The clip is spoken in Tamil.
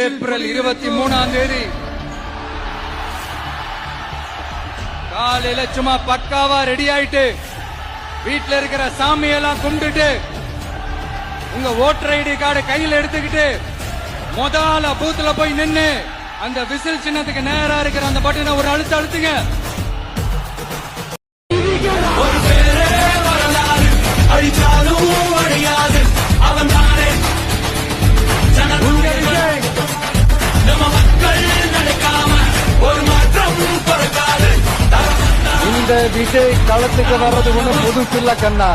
ஏப்ரல் 23ஆம் தேதி காலையில சும்மா பக்காவா ரெடி ஆயிட்டு வீட்டுல இருக்கிற சாமியெல்லாம் கும்பிட்டுட்டு உங்க ஓட்டர் ஐடி கார்டு கையில எடுத்துக்கிட்டு முதல்ல பூத்துல போய் நின்னு அந்த விசில் சின்னத்துக்கு நேரா இருக்கிற அந்த பட்டனை ஒரு அழுத்துங்க. இந்த விஜய் களத்துக்கு வர்றது ஒண்ணு புதுசு இல்ல கண்ணா.